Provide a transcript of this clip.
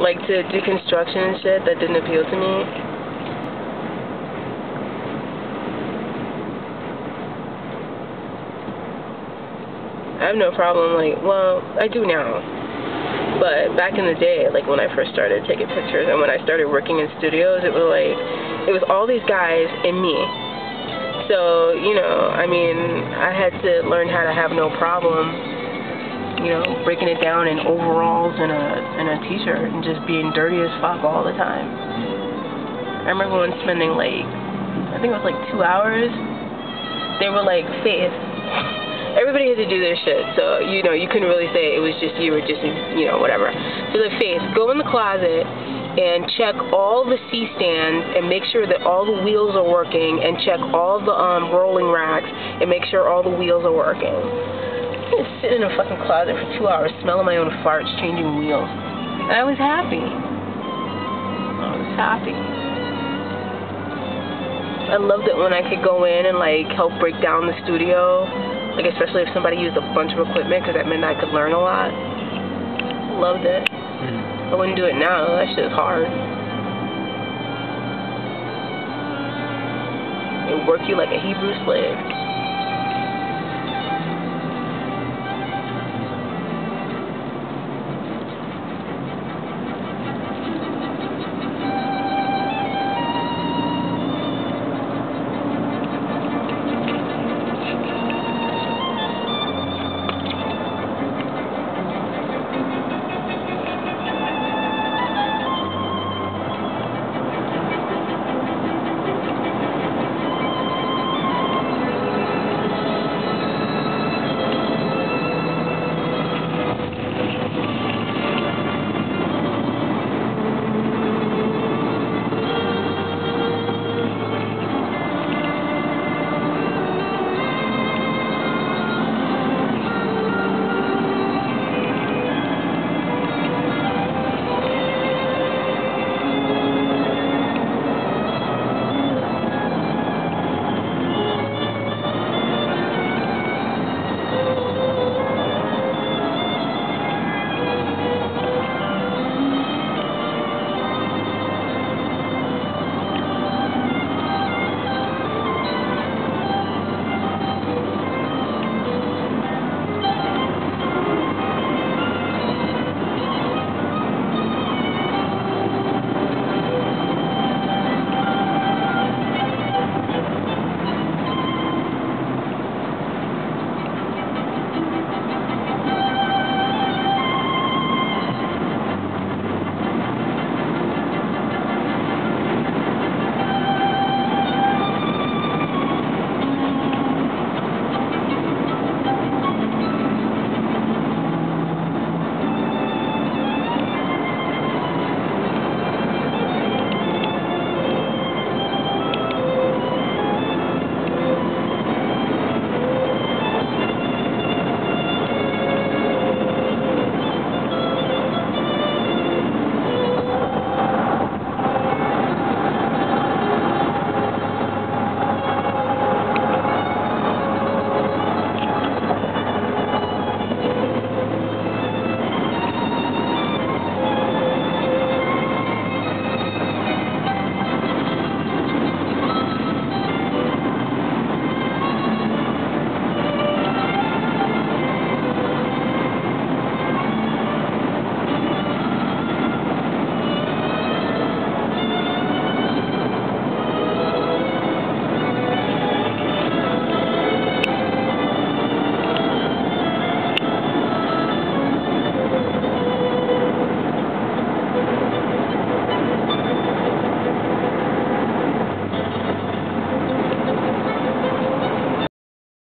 Like, to do construction and shit, that didn't appeal to me. I have no problem, like, well, I do now. But back in the day, like, when I first started taking pictures and when I started working in studios, it was like, it was all these guys and me. So, you know, I mean, I had to learn how to have no problem, you know, breaking it down in overalls and a t-shirt and just being dirty as fuck all the time. I remember when spending, like, I think it was like 2 hours, they were like, Faith, everybody had to do their shit, so, you know, you couldn't really say it was just you or just, you know, whatever. So like, Faith, go in the closet and check all the C-stands and make sure that all the wheels are working, and check all the rolling racks and make sure all the wheels are working. I was sitting in a fucking closet for 2 hours smelling my own farts, changing wheels. And I was happy. I was happy. I loved it when I could go in and, like, help break down the studio. Like, especially if somebody used a bunch of equipment, because that meant I could learn a lot. Loved it. I wouldn't do it now. That shit is hard. It work you like a Hebrew slave.